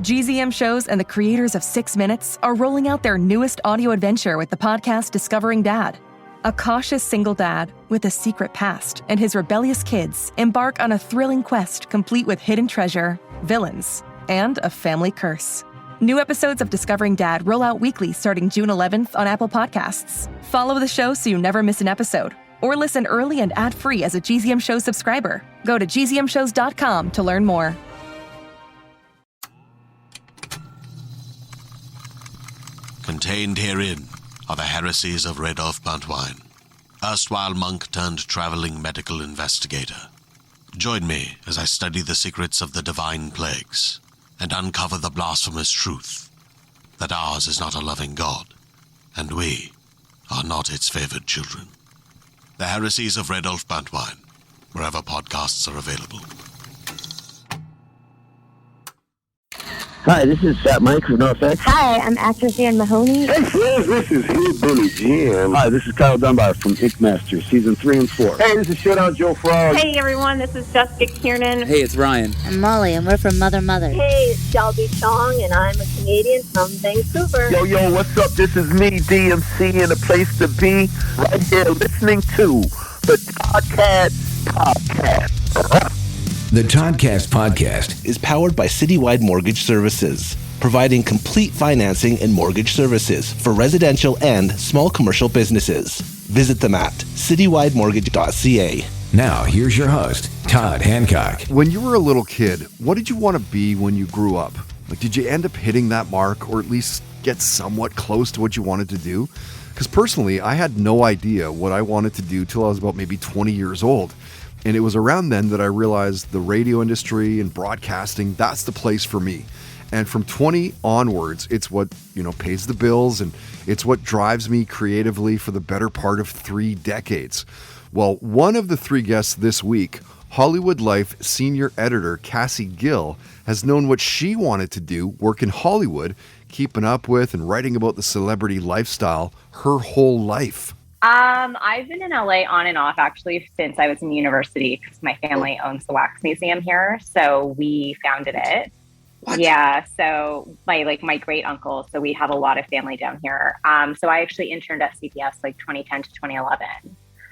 GZM Shows and the creators of 6 Minutes are rolling out their newest audio adventure with the podcast Discovering Dad. A cautious single dad with a secret past and his rebellious kids embark on a thrilling quest complete with hidden treasure, villains, and a family curse. New episodes of Discovering Dad roll out weekly starting June 11th on Apple Podcasts. Follow the show so you never miss an episode, or listen early and ad-free as a GZM Shows subscriber. Go to gzmshows.com to learn more. Contained herein are the heresies of Radolf Buntwine, erstwhile monk turned traveling medical investigator. Join me as I study the secrets of the divine plagues and uncover the blasphemous truth that ours is not a loving God, and we are not its favored children. The heresies of Radolf Buntwine, wherever podcasts are available. Hi, this is Fat Mike from NoFX. Hi, I'm actress Ann Mahoney. Hey, friends, this is Hillbilly Jim. Hi, this is Kyle Dunbar from Ink Master, Season 3 and 4. Hey, this is Showdown Joe Frog. Hey, everyone, this is Jessica Kiernan. Hey, it's Ryan. I'm Molly, and we're from Mother. Hey, it's Shelby Chong, and I'm a Canadian from Vancouver. Yo, what's up? This is me, DMC, and a place to be right here listening to the Toddcast Podcast. The Toddcast Podcast is powered by Citywide Mortgage Services, providing complete financing and mortgage services for residential and small commercial businesses. Visit them at citywidemortgage.ca. Now, here's your host, Todd Hancock. When you were a little kid, what did you want to be when you grew up? Like, did you end up hitting that mark, or at least get somewhat close to what you wanted to do? Because personally, I had no idea what I wanted to do till I was about maybe 20 years old. And it was around then that I realized the radio industry and broadcasting, that's the place for me. And from 20 onwards, it's what, pays the bills, and it's what drives me creatively for the better part of 3 decades. Well, one of the 3 guests this week, Hollywood Life senior editor Cassie Gill, has known what she wanted to do, work in Hollywood, keeping up with and writing about the celebrity lifestyle her whole life. I've been in LA on and off actually since I was in university because my family owns the Wax Museum here. So we founded it. What? Yeah. So my great uncle. So we have a lot of family down here. So I actually interned at CBS 2010 to 2011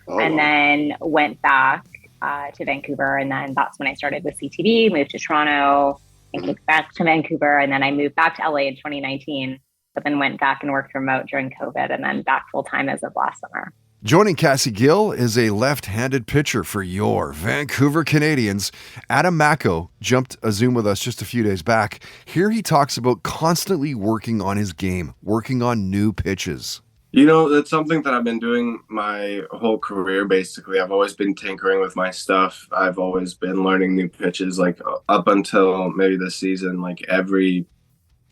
and then went back to Vancouver. And then that's when I started with CTV, moved to Toronto and came back to Vancouver. And then I moved back to LA in 2019. But then went back and worked remote during COVID and then back full time as of last summer. Joining Cassie Gill is a left-handed pitcher for your Vancouver Canadians. Adam Macko jumped a Zoom with us just a few days back. Here he talks about constantly working on his game, working on new pitches. That's something that I've been doing my whole career, basically. I've always been tinkering with my stuff. I've always been learning new pitches, up until maybe this season, every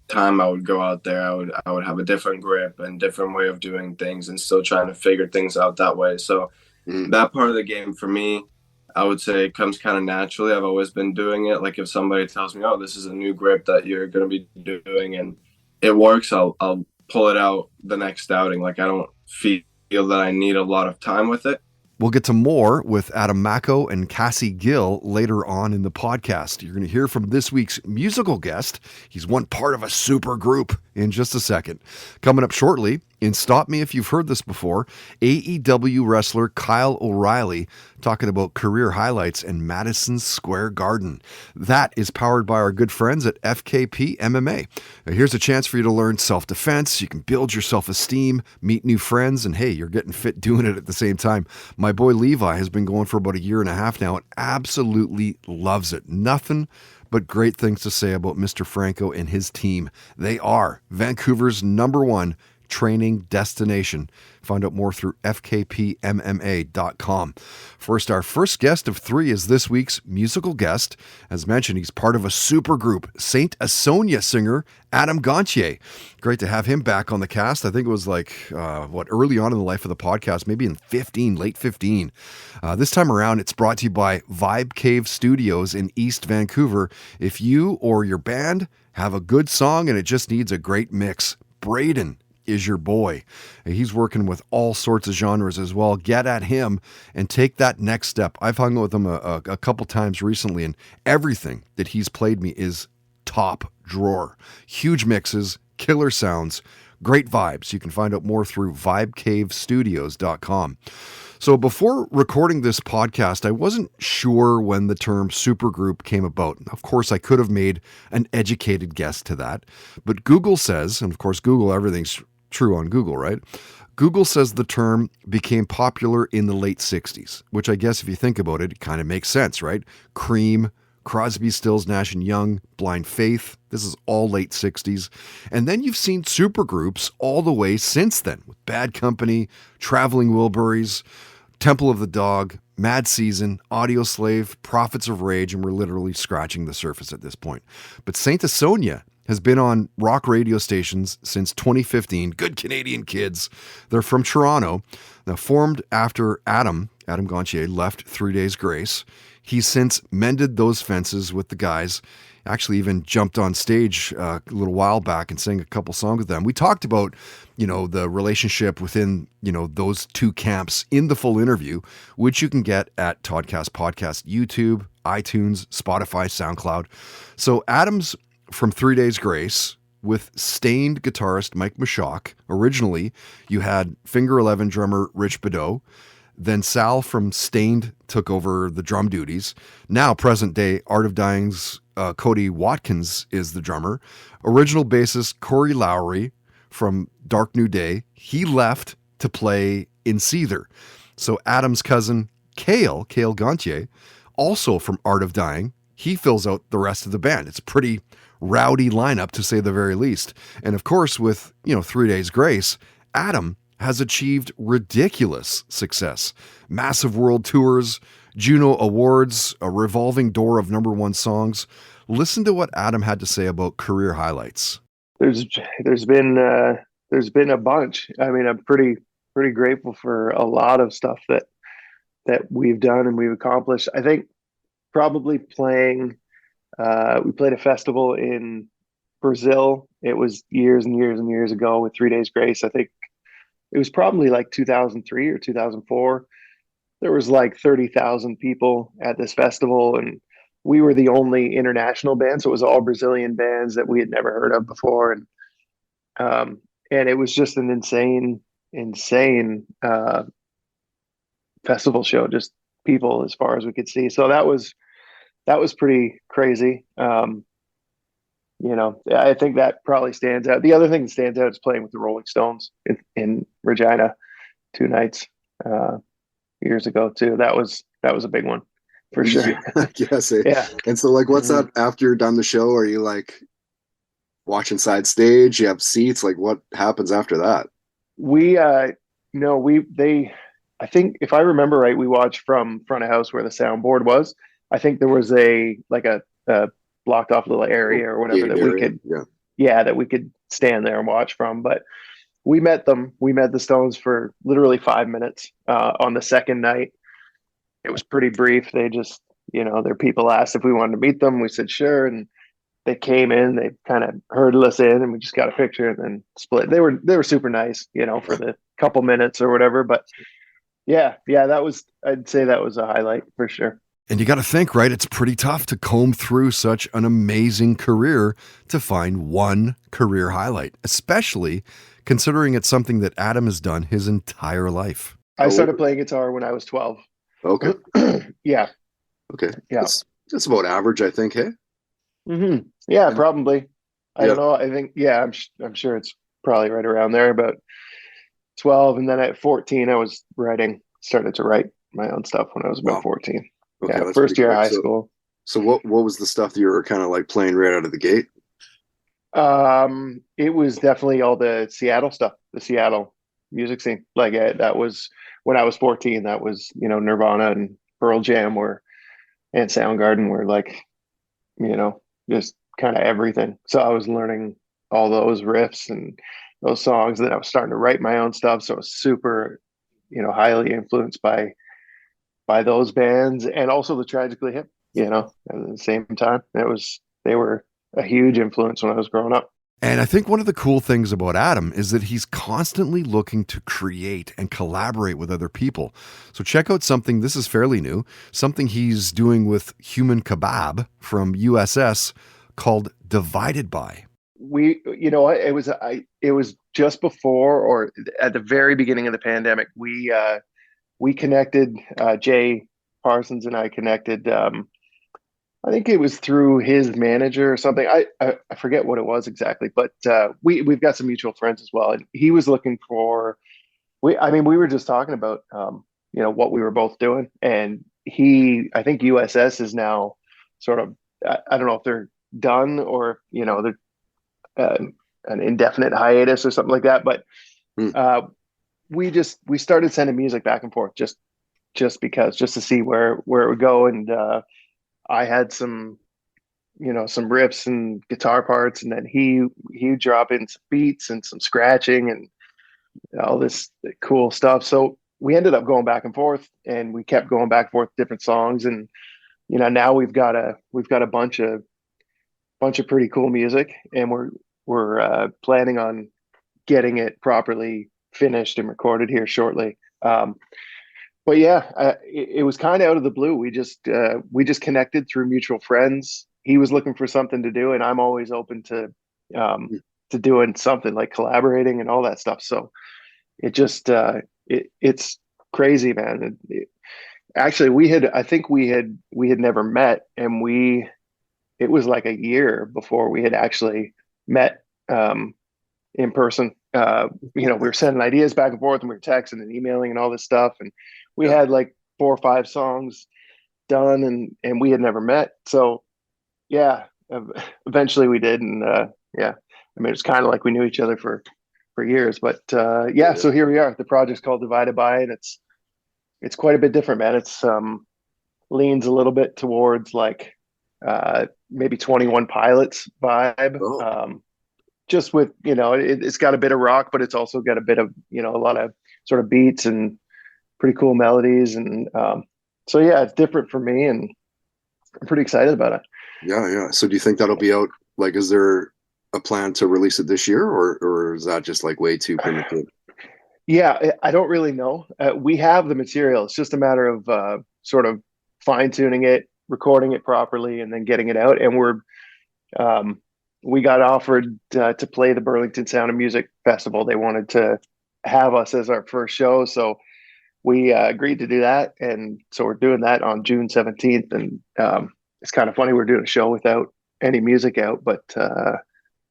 time I would go out there, I would have a different grip and different way of doing things and still trying to figure things out that way. So that part of the game for me, I would say comes kind of naturally. I've always been doing it. If somebody tells me, oh, this is a new grip that you're going to be doing and it works, I'll pull it out the next outing. I don't feel that I need a lot of time with it. We'll get to more with Adam Macko and Cassie Gill later on in the podcast. You're going to hear from this week's musical guest. He's one part of a super group in just a second. Coming up shortly, in Stop Me If You've Heard This Before, AEW wrestler Kyle O'Reilly talking about career highlights in Madison Square Garden. That is powered by our good friends at FKP MMA. Now, here's a chance for you to learn self-defense. You can build your self-esteem, meet new friends, and hey, you're getting fit doing it at the same time. My boy Levi has been going for about 1.5 years now and absolutely loves it. Nothing but great things to say about Mr. Franco and his team. They are Vancouver's #1 training destination. Find out more through fkpmma.com. First, our first guest of 3 is this week's musical guest. As mentioned, he's part of a super group, Saint Asonia singer Adam Gontier. Great to have him back on the cast. I think it was early on in the life of the podcast, maybe in late 15. This time around, it's brought to you by Vibe Cave Studios in East Vancouver. If you or your band have a good song and it just needs a great mix, Braden is your boy. He's working with all sorts of genres as well. Get at him and take that next step. I've hung with him a couple times recently, and everything that he's played me is top drawer. Huge mixes, killer sounds, great vibes. You can find out more through vibecavestudios.com. So before recording this podcast, I wasn't sure when the term supergroup came about. Of course, I could have made an educated guess to that. But Google says, and of course, Google, everything's true on Google, right? Google says the term became popular in the late 60s, which I guess if you think about it, it kind of makes sense, right? Cream, Crosby, Stills, Nash & Young, Blind Faith. This is all late 60s. And then you've seen supergroups all the way since then, with Bad Company, Traveling Wilburys, Temple of the Dog, Mad Season, Audio Slave, Prophets of Rage, and we're literally scratching the surface at this point. But Saint Asonia has been on rock radio stations since 2015. Good Canadian kids. They're from Toronto. Now, formed after Adam Gontier left 3 Days Grace. He's since mended those fences with the guys. Actually even jumped on stage a little while back and sang a couple songs with them. We talked about, the relationship within, those two camps in the full interview, which you can get at Toddcast Podcast, YouTube, iTunes, Spotify, SoundCloud. So Adam's from 3 Days Grace with Stained guitarist Mike Mashock. Originally, you had Finger 11 drummer Rich Bedeau. Then Sal from Stained took over the drum duties. Now, present day, Art of Dying's Cody Watkins is the drummer. Original bassist Corey Lowry from Dark New Day, he left to play in Seether. So Adam's cousin, Cale Gontier, also from Art of Dying, he fills out the rest of the band. It's a pretty rowdy lineup, to say the very least. And of course, with, 3 Days Grace, Adam has achieved ridiculous success. Massive world tours, Juno Awards, a revolving door of #1 songs. Listen to what Adam had to say about career highlights. There's been a bunch. I mean, I'm pretty grateful for a lot of stuff that we've done and we've accomplished. I think probably we played a festival in Brazil. It was years and years and years ago with 3 Days Grace. I think it was probably like 2003 or 2004. There was like 30,000 people at this festival, and we were the only international band. So it was all Brazilian bands that we had never heard of before. And it was just an insane festival show, just people as far as we could see. So that was pretty crazy. I think that probably stands out. The other thing that stands out is playing with the Rolling Stones in Regina 2 nights years ago too. That was a big one for sure. Yeah, I guess. Yeah. And so, like, what's that after you're done the show? Are you like watching side stage? You have seats? Like, what happens after that? I think if I remember right, we watched from front of house where the soundboard was. I think there was a blocked off little area or whatever that we could, that we could stand there and watch from. But we met the Stones for literally 5 minutes on the second night. It was pretty brief. They just, their people asked if we wanted to meet them. We said, sure. And they came in, they kind of herded us in, and we just got a picture and then split. They were super nice, for the couple minutes or whatever. But I'd say that was a highlight for sure. And you got to think, right? It's pretty tough to comb through such an amazing career to find one career highlight, especially considering it's something that Adam has done his entire life. I started playing guitar when I was 12. Okay. Yeah. Okay. Yeah. That's about average, I think. Hey. Mm-hmm. Yeah, probably. I don't know. I think, I'm sure it's probably right around there, about 12. And then at 14, I was started to write my own stuff when I was about 14. Okay, first year of high school. So what was the stuff that you were kind of like playing right out of the gate? It was definitely all the Seattle stuff, the Seattle music scene. Like that was when I was 14. That was Nirvana and Pearl Jam and Soundgarden were like just kind of everything. So I was learning all those riffs and those songs. That I was starting to write my own stuff. So I was super highly influenced by those bands, and also the Tragically Hip, at the same time. They were a huge influence when I was growing up. And I think one of the cool things about Adam is that he's constantly looking to create and collaborate with other people. So check out something, this is fairly new, something he's doing with Human Kebab from USS called Divided By. You know what, it was just before or at the very beginning of the pandemic. We connected, Jay Parsons and I connected. I think it was through his manager or something. I forget what it was exactly, but we've got some mutual friends as well. And he was looking for, we were just talking about, what we were both doing. And I think USS is now sort of, I don't know if they're done or, they're an indefinite hiatus or something like that. But we started sending music back and forth just to see where it would go. And I had some riffs and guitar parts, and then he drop in some beats and some scratching and all this cool stuff. So we ended up going back and forth, and we kept going back and forth different songs. And now we've got a bunch of pretty cool music, and we're planning on getting it properly finished and recorded here shortly. But yeah, it was kind of out of the blue. We just connected through mutual friends. He was looking for something to do, and I'm always open to doing something like collaborating and all that stuff. So it just it's crazy, man. Actually, I think we had never met, and it was like a year before we had actually met in person. We were sending ideas back and forth, and we were texting and emailing and all this stuff, and we had like 4 or 5 songs done, and we had never met. So yeah, eventually we did. And it's kind of like we knew each other for years. But so here we are. The project's called Divided By, and it's quite a bit different, man. It's leans a little bit towards like maybe 21 Pilots vibe. Just with, it's got a bit of rock, but it's also got a bit of, a lot of sort of beats and pretty cool melodies. And so, yeah, it's different for me, and I'm pretty excited about it. Yeah. So do you think that'll be out? Like, is there a plan to release it this year, or is that just like way too primitive? Yeah, I don't really know. We have the material. It's just a matter of sort of fine tuning it, recording it properly, and then getting it out. And we got offered to play the Burlington Sound of Music Festival. They wanted to have us as our first show. So we agreed to do that. And so we're doing that on June 17th. And it's kind of funny. We're doing a show without any music out, but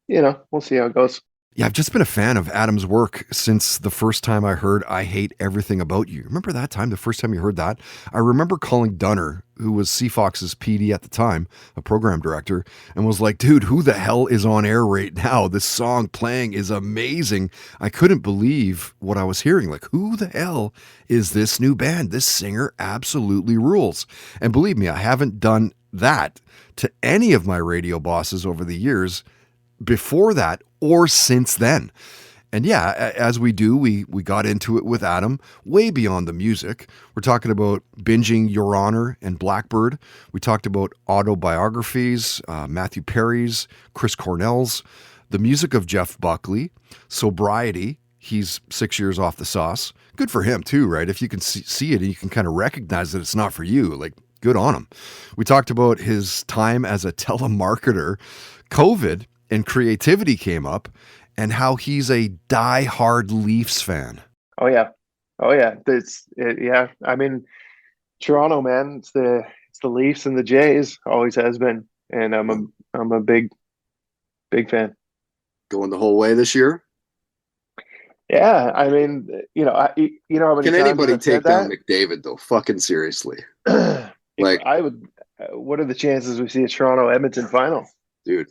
we'll see how it goes. Yeah, I've just been a fan of Adam's work since the first time I heard I Hate Everything About You. Remember that time, the first time you heard that? I remember calling Dunner, who was CFOX's PD at the time, a program director, and was like, dude, who the hell is on air right now? This song playing is amazing. I couldn't believe what I was hearing. Like, who the hell is this new band? This singer absolutely rules. And believe me, I haven't done that to any of my radio bosses over the years before that or since then. And yeah, as we do, we got into it with Adam way beyond the music. We're talking about binging Your Honor and Blackbird. We talked about autobiographies, Matthew Perry's, Chris Cornell's, the music of Jeff Buckley, sobriety. He's 6 years off the sauce. Good for him too, right? If you can see it and you can kind of recognize that it's not for you, like, good on him. We talked about his time as a telemarketer, COVID, and creativity came up, and how he's a die-hard Leafs fan. Oh yeah. Yeah. I mean, Toronto, man. It's the Leafs and the Jays. Always has been, and I'm a big fan. Going the whole way this year. Yeah, I mean, how many Can times anybody I've said take down that? McDavid though? Fucking seriously. Like, I would. What are the chances we see a Toronto Edmonton final? Dude,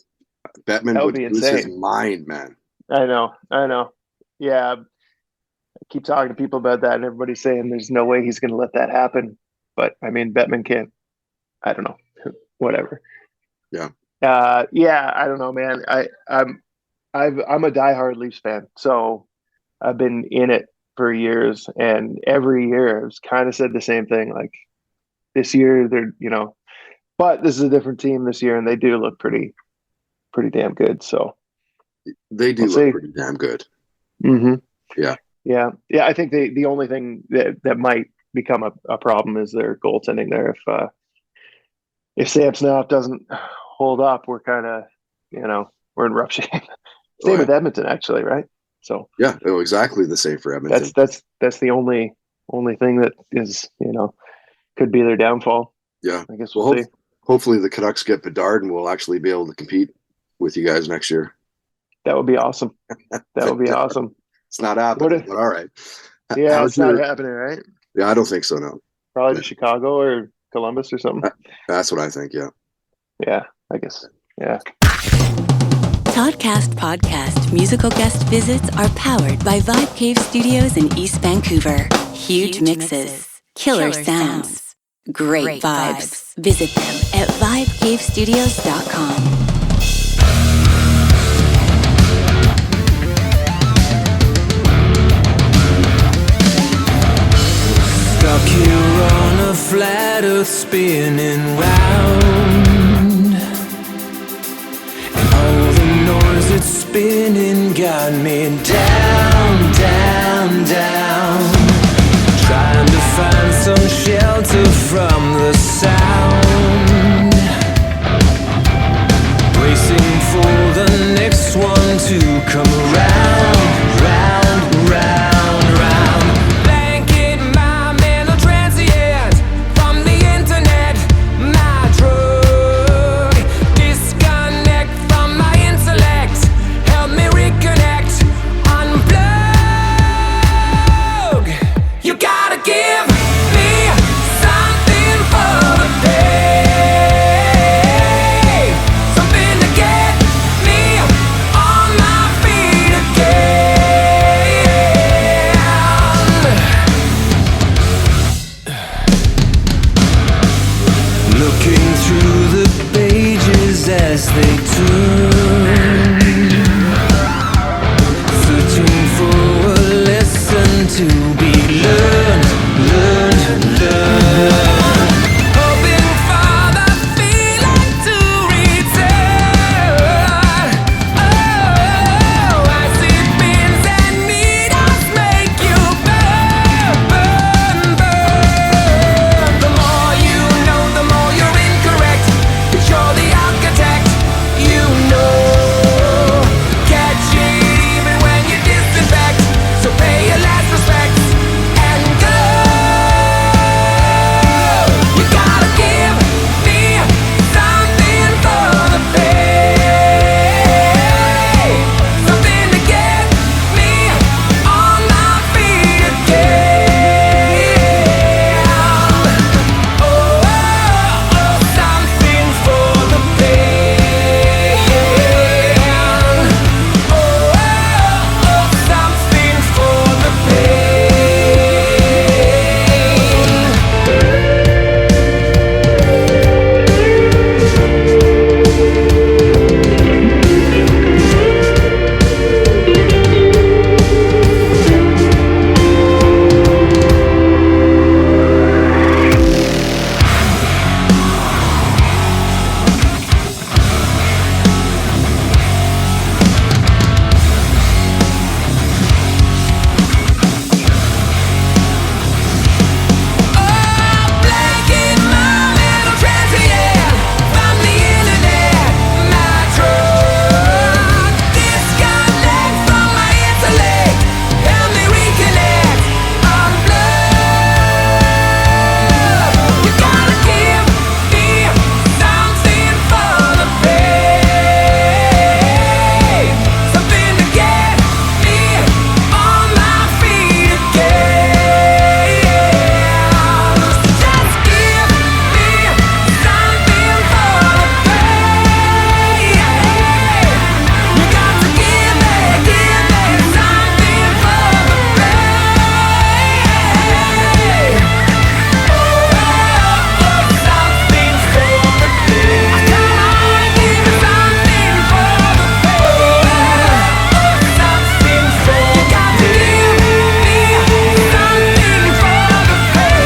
Bettman would be lose insane. his mind, man. I know. Yeah, I keep talking to people about that, and everybody's saying there's no way he's going to let that happen. But I mean, Bettman can't. I don't know. Whatever. Yeah. Yeah. I don't know, man. I'm a diehard Leafs fan, so I've been in it for years, and every year I've kind of said the same thing. Like, this year, but this is a different team this year, and they do look pretty damn good. So they do look pretty damn good. Mm-hmm. Yeah. I think the only thing that might become a problem is their goaltending there. If Samsonov doesn't hold up, we're kind of, we're in rough shape. Same with Edmonton, actually, right? So yeah, exactly the same for Edmonton. That's the only thing that is, could be their downfall. Yeah, I guess we'll see. Hopefully the Canucks get Bedard and we'll actually be able to compete with you guys next year. That would be awesome. That would be awesome. It's not happening, but all right. Yeah, it's not happening, right? Yeah, I don't think so, no. Probably to Chicago or Columbus or something. That's what I think, yeah. Yeah, I guess. Yeah. Toddcast podcast musical guest visits are powered by Vibe Cave Studios in East Vancouver. Huge mixes, killer sounds, great vibes. Visit them at vibecavestudios.com. Stuck here on a flat earth spinning round, and all the noise it's spinning got me down, down, down. Trying to find some shelter from the sound, bracing for the next one to come around, round, round, round. Blanket my mental transient from the internet, my drug. Disconnect from my intellect, help me reconnect, unplug. You gotta give me something for the day, something to get me on my feet again. Looking through the pages as they turn, searching for a lesson to be learned, learned, learned. Hoping for the feeling to return. Oh, acid pins and needles make you burn, burn, burn. The more you know, the more you're incorrect. But you're the architect, you know. Catch it even when you disinfect. So pay your last respects and go. You gotta give me something for the pay, something to get me on my feet again. Oh, something for the pain. Something for the blanket my mental transient from the internet, my drug. Disconnect from my intellect, help me reconnect, unplug. You gotta give me something for the pay, something to get me on my feet again. Just give me something for the pay. You got to give me something for the pay. Something for the pay. I gotta give you something for the pay. Something for you got to give me something for the pain.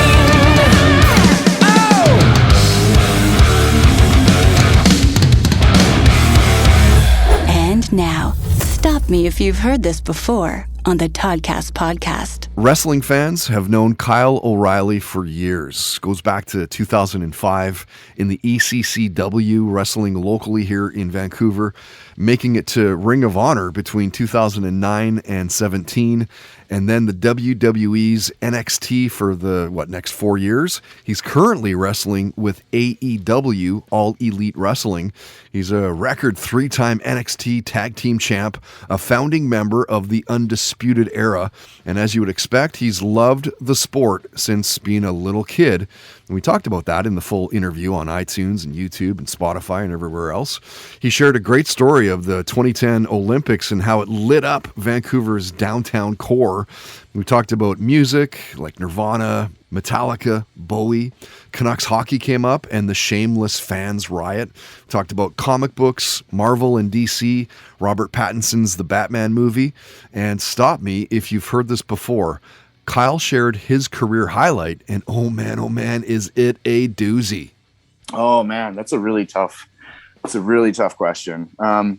And now, stop me if you've heard this before. on the Toddcast podcast. Wrestling fans have known Kyle O'Reilly for years. Goes back to 2005 in the ECCW, wrestling locally here in Vancouver, making it to Ring of Honor between 2009 and 17, and then the WWE's NXT for the, next 4 years. He's currently wrestling with AEW, All Elite Wrestling. He's a record 3-time NXT Tag Team Champ, a founding member of the Undisputed Era, and as you would expect, he's loved the sport since being a little kid. And we talked about that in the full interview on iTunes and YouTube and Spotify and everywhere else. He shared a great story of the 2010 Olympics and how it lit up Vancouver's downtown core. We talked about music like Nirvana, Metallica, Bowie. Canucks hockey came up and the Shameless Fans Riot. We talked about comic books, Marvel and DC, Robert Pattinson's The Batman movie. And stop me if you've heard this before. Kyle shared his career highlight, and oh man, is it a doozy. Oh man, that's a really tough question. I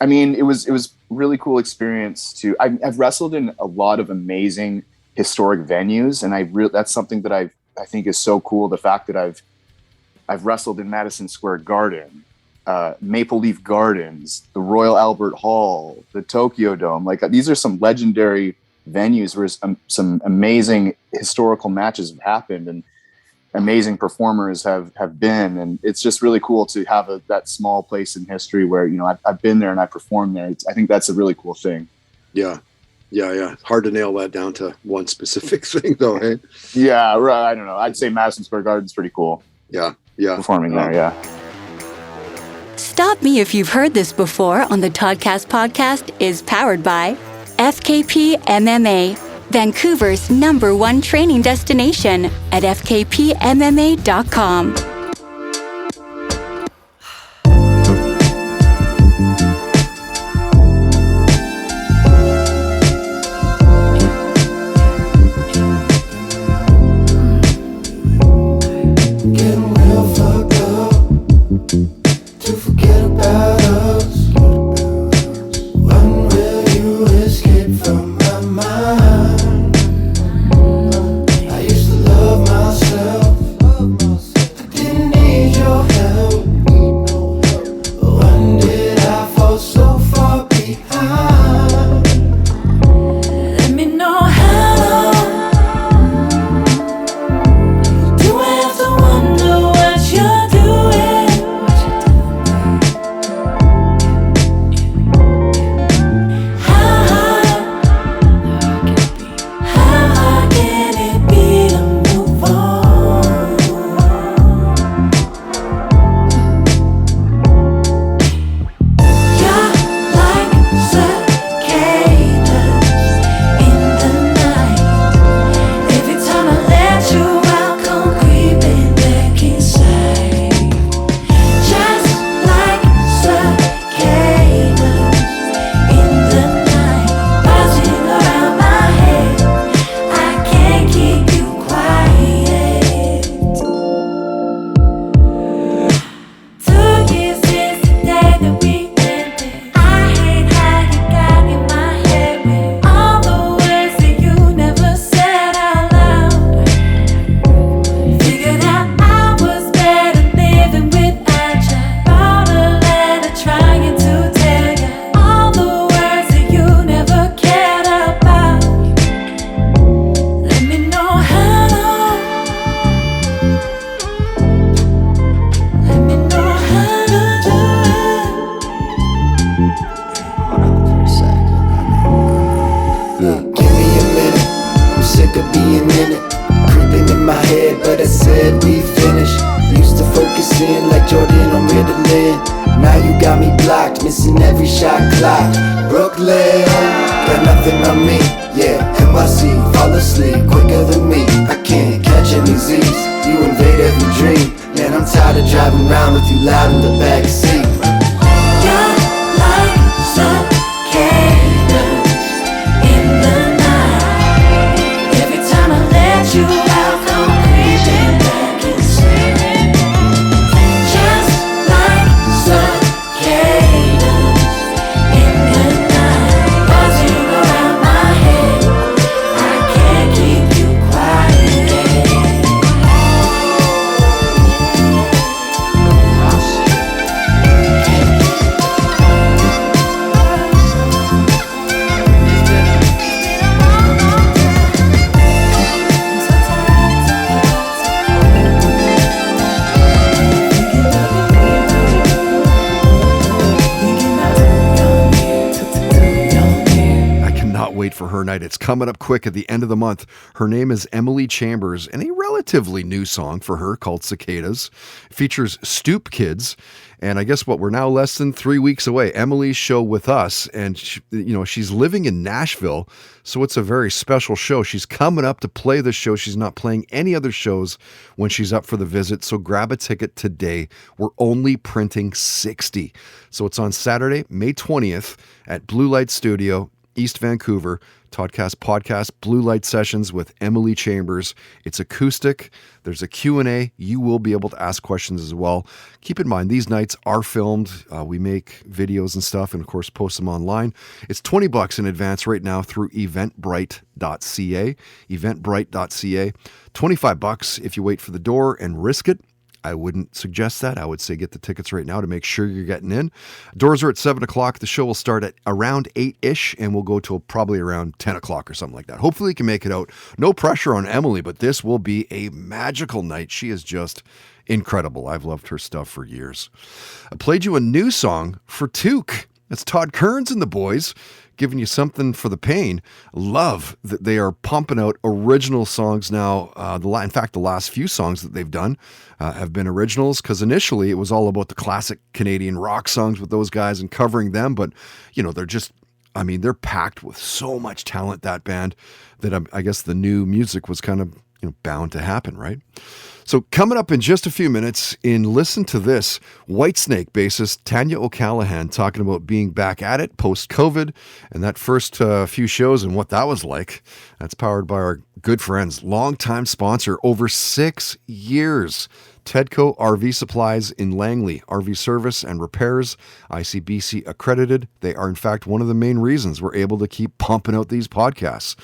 mean, it was really cool experience to. I've wrestled in a lot of amazing historic venues, and that's something that I think is so cool. The fact that I've wrestled in Madison Square Garden, Maple Leaf Gardens, the Royal Albert Hall, the Tokyo Dome. Like, these are some legendary venues where some amazing historical matches have happened and amazing performers have been, and it's just really cool to have that small place in history where, you know, I've been there and I performed there. I think that's a really cool thing. Yeah. Hard to nail that down to one specific thing, though. Hey? Yeah, right. I don't know. I'd say Madison Square Garden's pretty cool. Yeah. Performing there, yeah. Stop Me If You've Heard This Before on the Toddcast podcast is powered by FKP MMA, Vancouver's #1 training destination at fkpmma.com. Getting real fucked up to forget about us. When will you escape from my mind? I used to love myself. I didn't need your help. When did I fall so far behind? Let me know how long. Do I have to wonder what you're doing? How hard can it be to move on? You're like cicadas in the night. Every time I let you out, come creeping back inside. Just like cicadas in the night, buzzing around my head. I can't keep you quiet. 2 years since the day that we ended. I hate how you got in my head with all the words that you never said out loud. Figured out I was better living without you. Wrote a letter trying to tell you all the words that you never cared about. Let me know how long. Let me know how to do it. Give me a minute, I'm sick of being in it. Creeping in my head, but I said we finished. Used to focus in like Jordan on Ritalin. Now you got me blocked, missing every shot clock. Brooklyn, got nothing on me. Yeah, NYC, fall asleep quicker than me. I can't catch any Z's, you invade every dream. Man, I'm tired of driving around with you loud in the backseat. You're like cicadas in the night. Every time I let you out, come creeping back inside. Just like cicadas in the night, buzzing around my head. wait for her night. It's coming up quick at the end of the month. Her name is Emily Chambers, and a relatively new song for her called Cicadas. It features Stoop Kids. And I guess we're now less than 3 weeks away. Emily's show with us, and she's living in Nashville, so it's a very special show. She's coming up to play the show. She's not playing any other shows when she's up for the visit, so grab a ticket today. We're only printing 60. So it's on Saturday, May 20th at Blue Light Studio, East Vancouver. Toddcast podcast, Blue Light Sessions with Emily Chambers. It's acoustic. There's a Q&A. You will be able to ask questions as well. Keep in mind, these nights are filmed. We make videos and stuff and, of course, post them online. It's $20 in advance right now through eventbrite.ca. Eventbrite.ca. $25 if you wait for the door and risk it. I wouldn't suggest that. I would say get the tickets right now to make sure you're getting in. Doors are at 7 o'clock. The show will start at around 8-ish and we'll go till probably around 10 o'clock or something like that. Hopefully you can make it out. No pressure on Emily, but this will be a magical night. She is just incredible. I've loved her stuff for years. I played you a new song for Took. It's Todd Kearns and the boys giving you something for the pain. Love that they are pumping out original songs now. In fact, the last few songs that they've done have been originals, because initially it was all about the classic Canadian rock songs with those guys and covering them. But, they're packed with so much talent, that band, that I guess the new music was kind of bound to happen, right? So coming up in just a few minutes in Listen to This, Whitesnake bassist Tanya O'Callahan talking about being back at it post-COVID and that first few shows and what that was like. That's powered by our good friends, longtime sponsor, over 6 years, Tedco RV Supplies in Langley, RV service and repairs, ICBC accredited. They are, in fact, one of the main reasons we're able to keep pumping out these podcasts.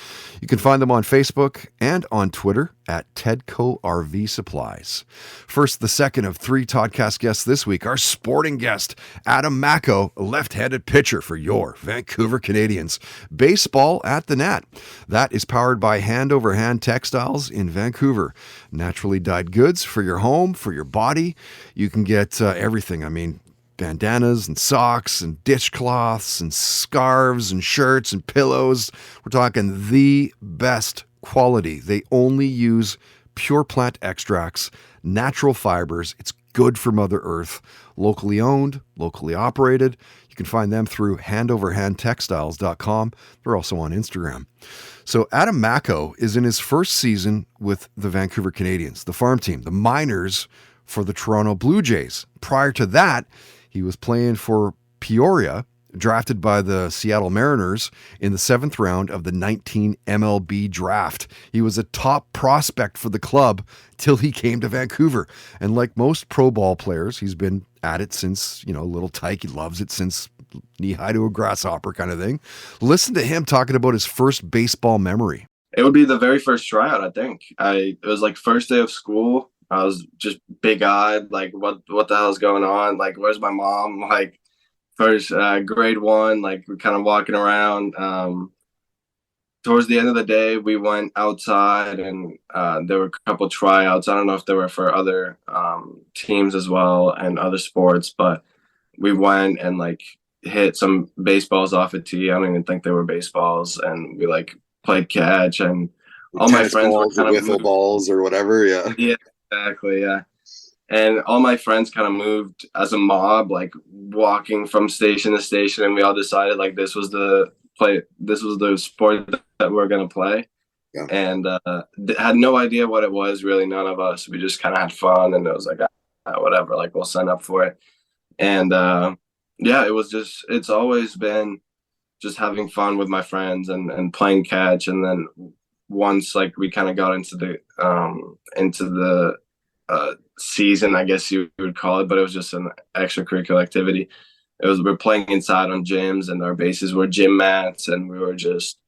You can find them on Facebook and on Twitter at Tedco RV Supplies. First, the second of 3 Toddcast guests this week, our sporting guest, Adam Macko, a left-handed pitcher for your Vancouver Canadians. Baseball at the Nat. That is powered by Hand Over Hand Textiles in Vancouver. Naturally dyed goods for your home, for your body. You can get everything. Bandanas and socks and dishcloths and scarves and shirts and pillows. We're talking the best quality. They only use pure plant extracts, natural fibers. It's good for Mother Earth. Locally owned, locally operated. You can find them through handoverhandtextiles.com. They're also on Instagram. So Adam Macko is in his first season with the Vancouver Canadians, the farm team, the minors for the Toronto Blue Jays. Prior to that, he was playing for Peoria, drafted by the Seattle Mariners in the 7th round of the 19 MLB draft. He was a top prospect for the club till he came to Vancouver. And like most pro ball players, he's been at it since, little tyke. He loves it since knee-high to a grasshopper kind of thing. Listen to him talking about his first baseball memory. It would be the very first tryout, I think. It was like first day of school. I was just big-eyed, like, what the hell is going on? Like, where's my mom? Like, first grade 1, like, we're kind of walking around. Towards the end of the day, we went outside, and there were a couple tryouts. I don't know if they were for other teams as well and other sports, but we went and, like, hit some baseballs off a tee. I don't even think they were baseballs, and we, like, played catch, and all my friends were kind of wiffle balls or whatever. Yeah, exactly. Yeah. And all my friends kind of moved as a mob, like walking from station to station, and we all decided like this was the sport that we're gonna play. Yeah. And had no idea what it was, really, none of us. We just kind of had fun, and it was like whatever, like we'll sign up for it. And it's always been just having fun with my friends and playing catch. And then once like we kind of got into the season, I guess you would call it, but it was just an extracurricular activity. We're playing inside on gyms, and our bases were gym mats, and we were just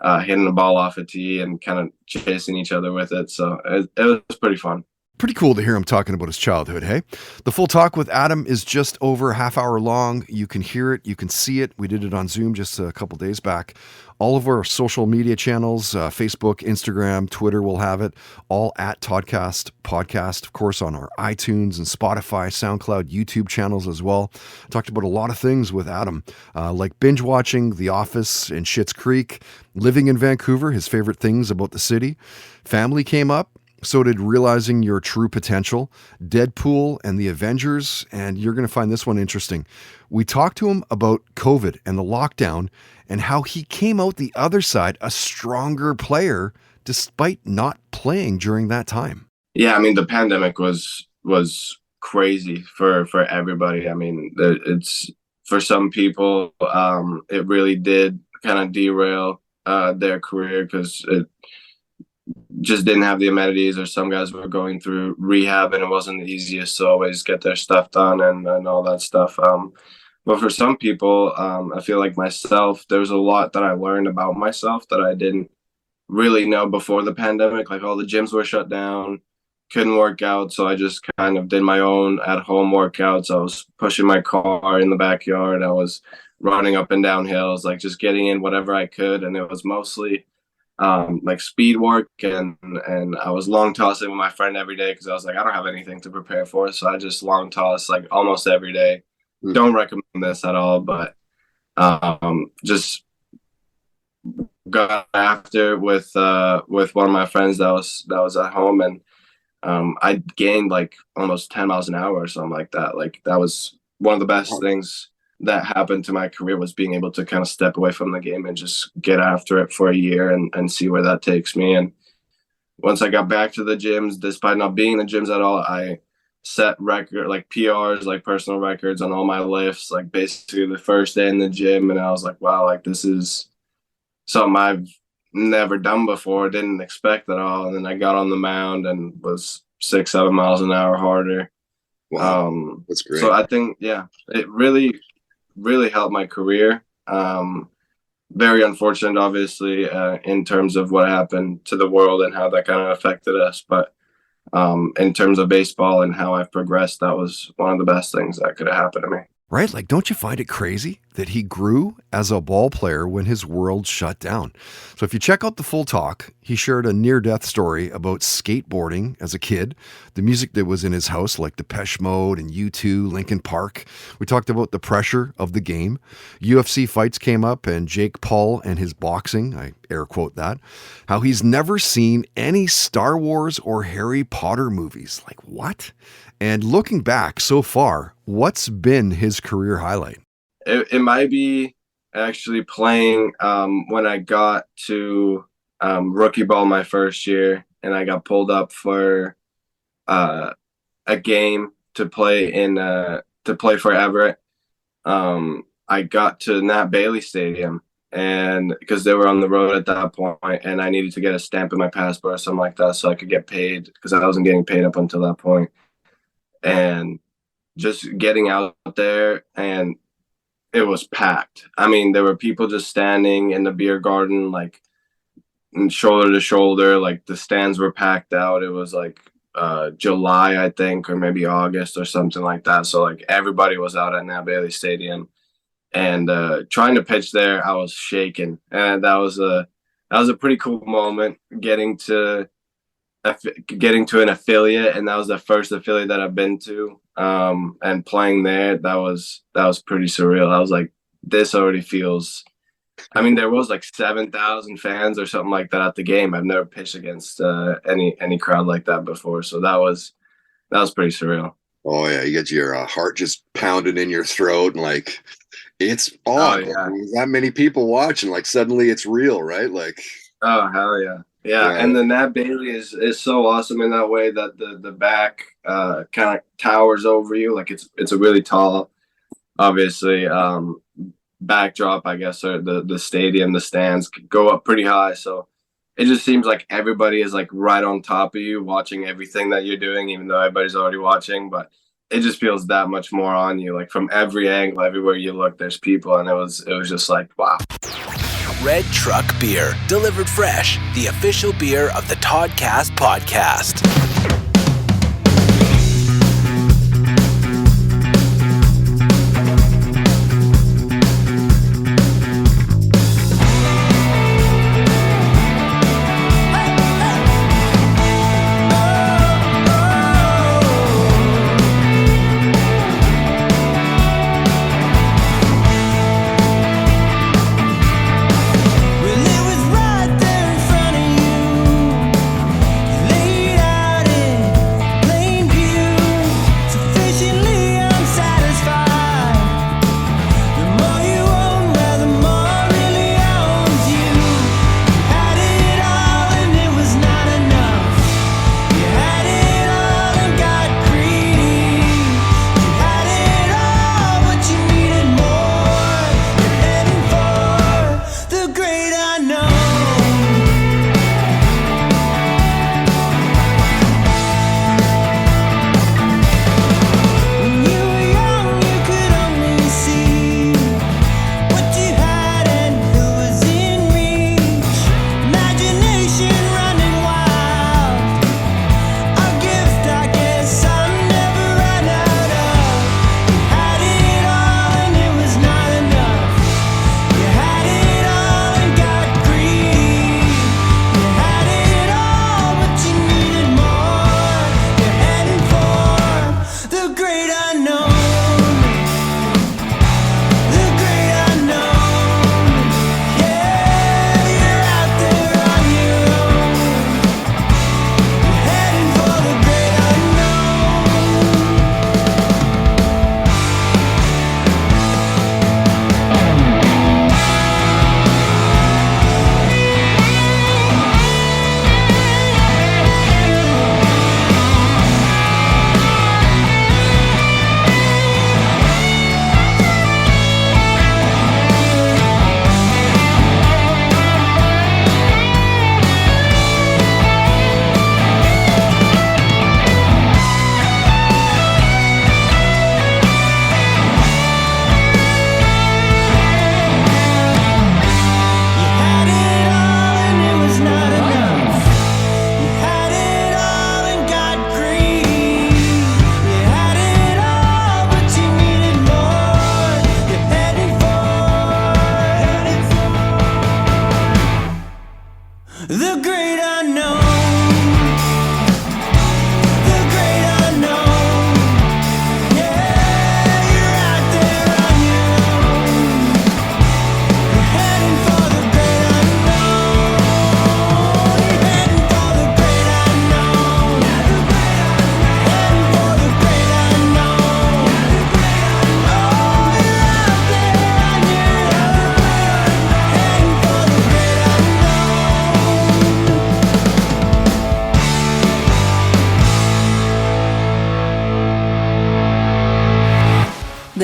hitting the ball off a tee and kind of chasing each other with it. So it was pretty fun. Pretty cool to hear him talking about his childhood, hey? The full talk with Adam is just over a half hour long. You can hear it. You can see it. We did it on Zoom just a couple days back. All of our social media channels, Facebook, Instagram, Twitter will have it, all at Toddcast Podcast, of course, on our iTunes and Spotify, SoundCloud, YouTube channels as well. Talked about a lot of things with Adam, like binge watching The Office and Schitt's Creek, living in Vancouver, his favorite things about the city. Family came up. So did realizing your true potential, Deadpool and the Avengers, and you're going to find this one interesting. We talked to him about COVID and the lockdown and how he came out the other side a stronger player despite not playing during that time. Yeah, I mean, the pandemic was crazy for everybody. I mean, it's for some people, it really did kind of derail their career because it just didn't have the amenities, or some guys were going through rehab and it wasn't the easiest to always get their stuff done and all that stuff. But for some people, I feel like myself, there's a lot that I learned about myself that I didn't really know before the pandemic. Like all the gyms were shut down, couldn't work out. So I just kind of did my own at-home workouts. I was pushing my car in the backyard. I was running up and down hills, like just getting in whatever I could. And it was mostly like speed work, and I was long tossing with my friend every day because I was like, I don't have anything to prepare for, so I just long toss like almost every day. Don't recommend this at all, but just got after with one of my friends that was at home, and I gained like almost 10 miles an hour or something like that. Like that was one of the best things that happened to my career, was being able to kind of step away from the game and just get after it for a year and see where that takes me. And once I got back to the gyms, despite not being in the gyms at all, I set record, like PRs, like personal records on all my lifts, like basically the first day in the gym. And I was like, wow, like this is something I've never done before, didn't expect at all. And then I got on the mound and was 6-7 miles an hour harder. Wow, that's great. So I think, yeah, it really helped my career. Very unfortunate, obviously, in terms of what happened to the world and how that kind of affected us. But in terms of baseball and how I've progressed, that was one of the best things that could have happened to me. Right? Like, don't you find it crazy that he grew as a ball player when his world shut down? So if you check out the full talk, he shared a near-death story about skateboarding as a kid, the music that was in his house, like Depeche Mode and U2, Linkin Park. We talked about the pressure of the game. UFC fights came up, and Jake Paul and his boxing, I air quote that, how he's never seen any Star Wars or Harry Potter movies. Like, what? And looking back so far, what's been his career highlight? It might be actually playing when I got to rookie ball my first year, and I got pulled up for a game to play for Everett. I got to Nat Bailey Stadium, and because they were on the road at that point, and I needed to get a stamp in my passport or something like that so I could get paid, because I wasn't getting paid up until that point. And just getting out there, and it was packed. I mean, there were people just standing in the beer garden, like shoulder to shoulder, like the stands were packed out. It was like July, I think, or maybe August or something like that. So like everybody was out at Nat Bailey Stadium, and trying to pitch there, I was shaking. And that was a pretty cool moment, getting to an affiliate, and that was the first affiliate that I've been to, and playing there, that was pretty surreal. I was like, this already feels, I mean, there was like 7,000 fans or something like that at the game. I've never pitched against any crowd like that before, so that was pretty surreal. Oh yeah, you get your heart just pounding in your throat, and like it's on. Oh, yeah. That many people watching, like suddenly it's real, right? Like, oh hell yeah. Yeah, and the Nat Bailey is so awesome in that way that the back kind of towers over you. Like it's a really tall, obviously, backdrop, I guess, or the stadium, the stands go up pretty high. So it just seems like everybody is like right on top of you, watching everything that you're doing, even though everybody's already watching. But it just feels that much more on you. Like from every angle, everywhere you look, there's people, and it was just like, wow. Red Truck Beer, delivered fresh, the official beer of the Toddcast podcast.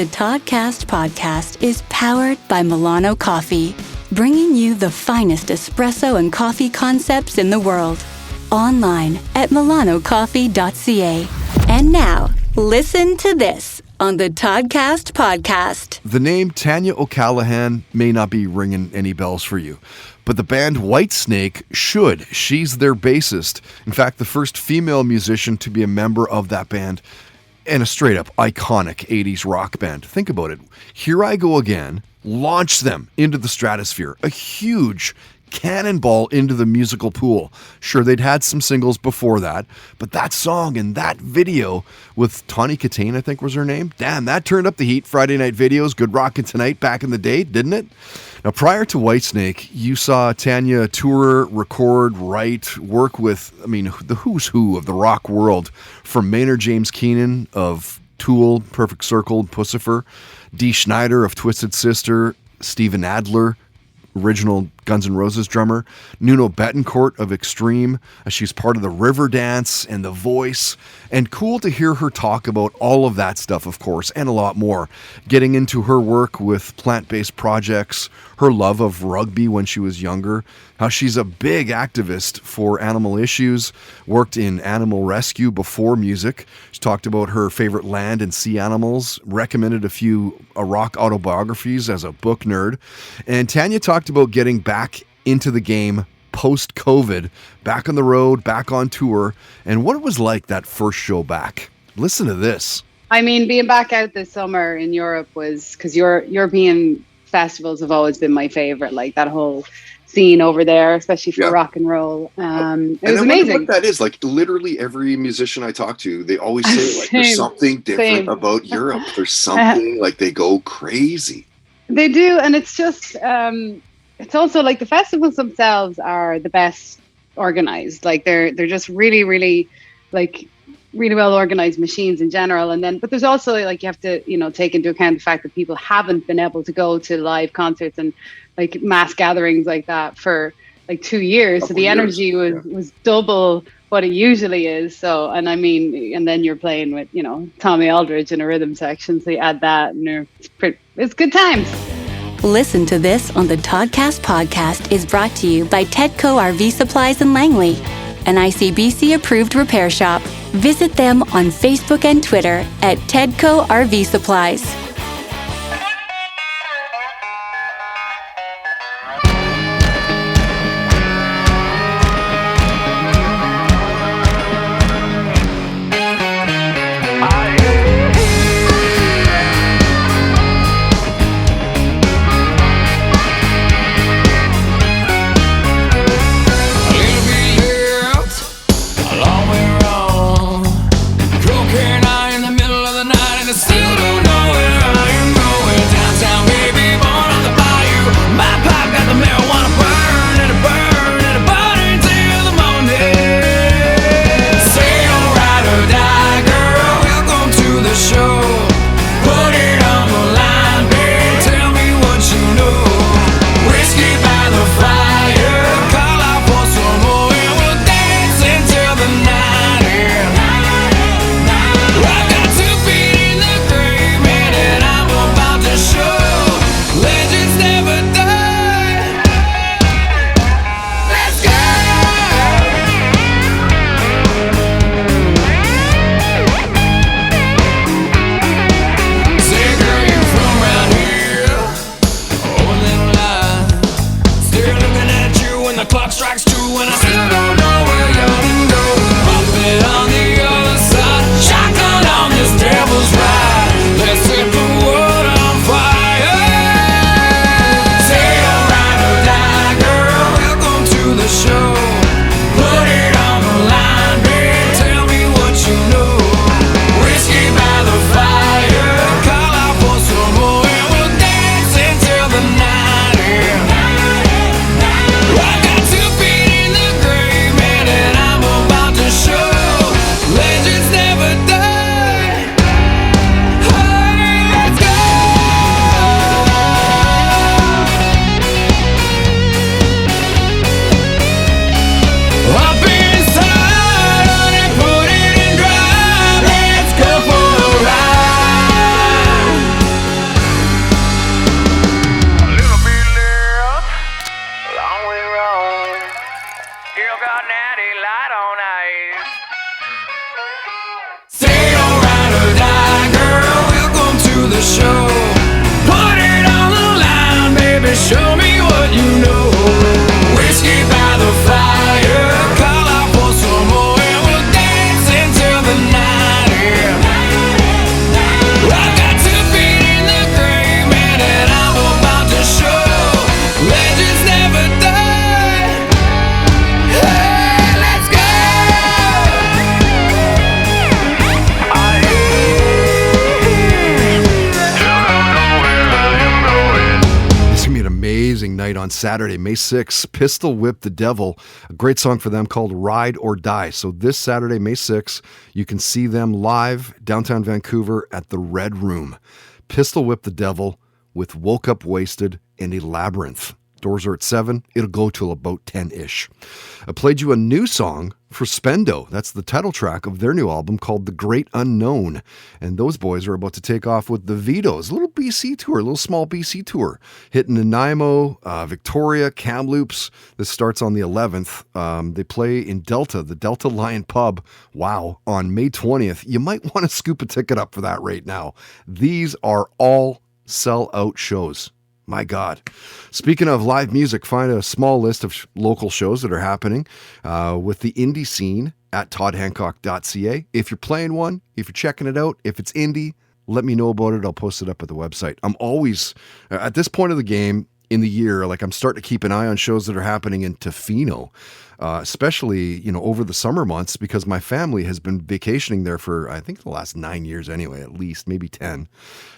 The Toddcast podcast is powered by Milano Coffee, bringing you the finest espresso and coffee concepts in the world. Online at milanocoffee.ca. And now, listen to this on the Toddcast podcast. The name Tanya O'Callahan may not be ringing any bells for you, but the band Whitesnake should. She's their bassist. In fact, the first female musician to be a member of that band, and a straight-up iconic 80s rock band. Think about it. Here I Go Again launched them into the stratosphere. A huge cannonball into the musical pool. Sure, they'd had some singles before that, but that song and that video with Tawny Katane, I think was her name. Damn, that turned up the heat. Friday Night Videos, Good Rockin' Tonight back in the day, didn't it? Now, prior to Whitesnake, you saw Tanya tour, record, write, work with, the who's who of the rock world, from Maynard James Keenan of Tool, Perfect Circle, Pussifer, Dee Schneider of Twisted Sister, Steven Adler, original Guns N' Roses drummer, Nuno Bettencourt of Extreme. She's part of the Riverdance and The Voice, and cool to hear her talk about all of that stuff, of course, and a lot more. Getting into her work with plant-based projects, her love of rugby when she was younger, how she's a big activist for animal issues, worked in animal rescue before music. She talked about her favorite land and sea animals, recommended a few rock autobiographies as a book nerd, and Tanya talked about getting back into the game post-COVID, back on the road, back on tour, and what it was like that first show back. Listen to this. Being back out this summer in Europe was, because European festivals have always been my favorite, like that whole scene over there, especially for rock and roll. It was amazing. What that is, like, literally every musician I talk to, they always say, like, there's something different about Europe. There's something, like, they go crazy. They do, and it's just, it's also like the festivals themselves are the best organized. Like they're just really, really, like, really well organized machines in general. And then, but there's also, like, you have to, take into account the fact that people haven't been able to go to live concerts and like mass gatherings like that for like 2 years. So the energy was double what it usually is. So, and then you're playing with, Tommy Aldridge in a rhythm section. So you add that and it's good times. Listen to this on the Toddcast podcast is brought to you by Tedco RV Supplies in Langley, an ICBC approved repair shop. Visit them on Facebook and Twitter at Tedco RV Supplies. Still don't know where amazing night on Saturday, May 6th. Pistol Whip the Devil, a great song for them called Ride or Die. So this Saturday, May 6th, you can see them live downtown Vancouver at the Red Room. Pistol Whip the Devil with Woke Up Wasted and a Labyrinth. Doors are at 7. It'll go till about 10-ish. I played you a new song for Spendo. That's the title track of their new album called The Great Unknown. And those boys are about to take off with the Vito's, a little BC tour, a little small BC tour, hitting Nanaimo, Victoria, Kamloops. This starts on the 11th. They play in Delta, the Delta Lion Pub. Wow, on May 20th. You might want to scoop a ticket up for that right now. These are all sell-out shows. My God. Speaking of live music, find a small list of local shows that are happening with the indie scene at toddhancock.ca. If you're playing one, if you're checking it out, if it's indie, let me know about it. I'll post it up at the website. I'm always, at this point of the game in the year, like I'm starting to keep an eye on shows that are happening in Tofino, especially, over the summer months, because my family has been vacationing there for, I think, the last 9 years anyway, at least, maybe 10.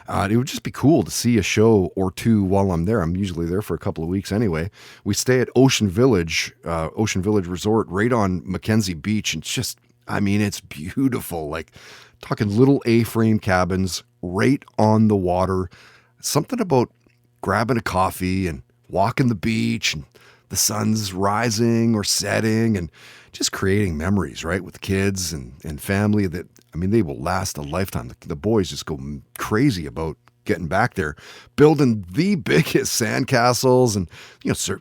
It would just be cool to see a show or two while I'm there. I'm usually there for a couple of weeks anyway. We stay at Ocean Village Resort right on Mackenzie Beach. And it's beautiful. Like talking little A-frame cabins right on the water. Something about grabbing a coffee and walking the beach and the sun's rising or setting and just creating memories, right, with kids and family that, they will last a lifetime. The boys just go crazy about getting back there, building the biggest sandcastles and,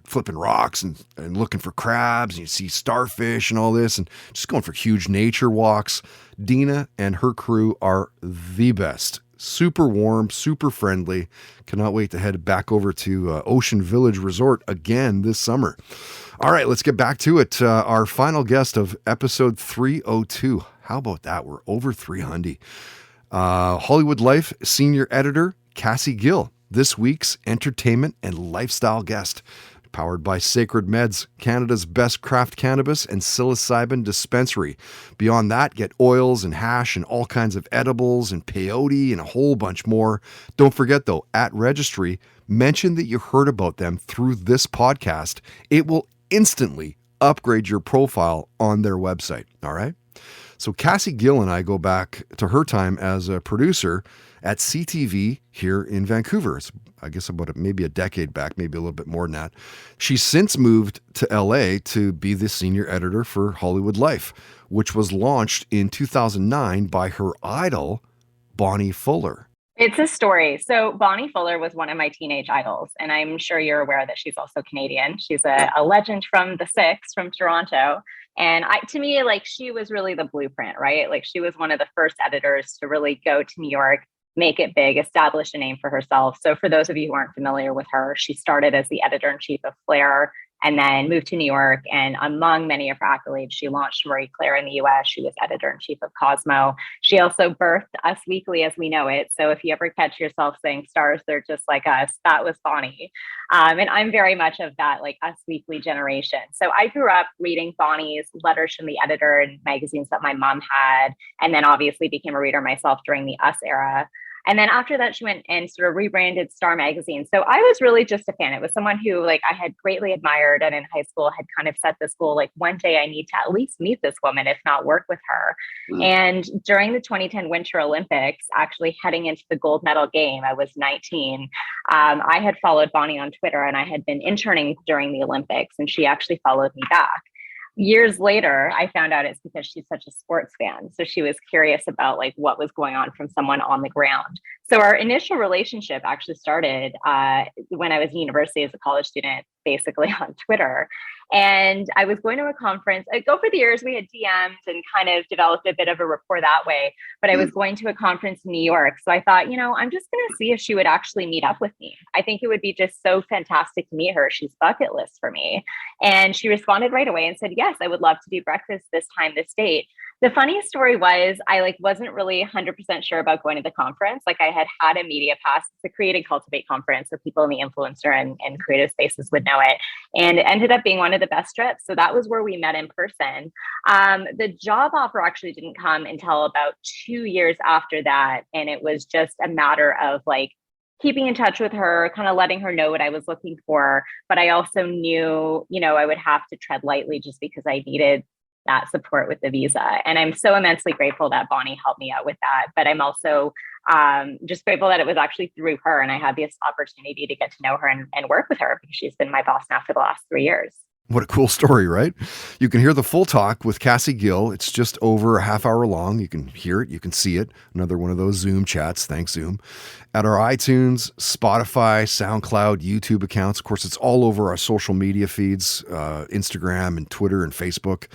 flipping rocks and looking for crabs, and you see starfish and all this, and just going for huge nature walks. Dina and her crew are the best. Super warm, super friendly. Cannot wait to head back over to Ocean Village Resort again this summer. All right, let's get back to it. Our final guest of episode 302. How about that? We're over 300. Hollywood Life senior editor, Cassie Gill. This week's entertainment and lifestyle guest. Powered by Sacred Meds, Canada's best craft cannabis and psilocybin dispensary. Beyond that, get oils and hash and all kinds of edibles and peyote and a whole bunch more. Don't forget though, at registry, mention that you heard about them through this podcast. It will instantly upgrade your profile on their website. All right? So Cassie Gill and I go back to her time as a producer at CTV here in Vancouver. It's, I guess, about maybe a decade back, maybe a little bit more than that. She's since moved to LA to be the senior editor for Hollywood Life, which was launched in 2009 by her idol, Bonnie Fuller. It's a story. So Bonnie Fuller was one of my teenage idols, and I'm sure you're aware that she's also Canadian. She's a legend from the Six, from Toronto. And to me, she was really the blueprint, right? Like she was one of the first editors to really go to New York, make it big, establish a name for herself. So for those of you who aren't familiar with her, she started as the editor-in-chief of Flair and then moved to New York. And among many of her accolades, she launched Marie Claire in the US. She was editor-in-chief of Cosmo. She also birthed Us Weekly as we know it. So if you ever catch yourself saying stars, they're just like us, that was Bonnie. And I'm very much of that Us Weekly generation. So I grew up reading Bonnie's letters from the editor and magazines that my mom had, and then obviously became a reader myself during the Us era. And then after that, she went and sort of rebranded Star Magazine. So I was really just a fan. It was someone who I had greatly admired, and in high school had kind of set this goal, one day I need to at least meet this woman, if not work with her. Mm-hmm. And during the 2010 Winter Olympics, actually heading into the gold medal game, I was 19. I had followed Bonnie on Twitter, and I had been interning during the Olympics, and she actually followed me back. Years later, I found out it's because she's such a sports fan. So she was curious about what was going on from someone on the ground. So our initial relationship actually started when I was in university as a college student, basically on Twitter. And I was going to a conference. Over the years, we had DMs and kind of developed a bit of a rapport that way. But I was going to a conference in New York. So I thought, I'm just going to see if she would actually meet up with me. I think it would be just so fantastic to meet her. She's bucket list for me. And she responded right away and said, yes, I would love to do breakfast this time, this date. The funny story was I wasn't really 100% sure about going to the conference. I had a media pass. It's a Create and Cultivate conference, so people in the influencer and creative spaces would know it. And it ended up being one of the best trips. So that was where we met in person. The job offer actually didn't come until about 2 years after that. And it was just a matter of keeping in touch with her, kind of letting her know what I was looking for. But I also knew, I would have to tread lightly just because I needed that support with the visa. And I'm so immensely grateful that Bonnie helped me out with that. But I'm also just grateful that it was actually through her and I had this opportunity to get to know her and work with her because she's been my boss now for the last 3 years. What a cool story, right? You can hear the full talk with Cassie Gill. It's just over a half hour long. You can hear it. You can see it. Another one of those Zoom chats. Thanks, Zoom. At our iTunes, Spotify, SoundCloud, YouTube accounts. Of course, it's all over our social media feeds, Instagram and Twitter and Facebook.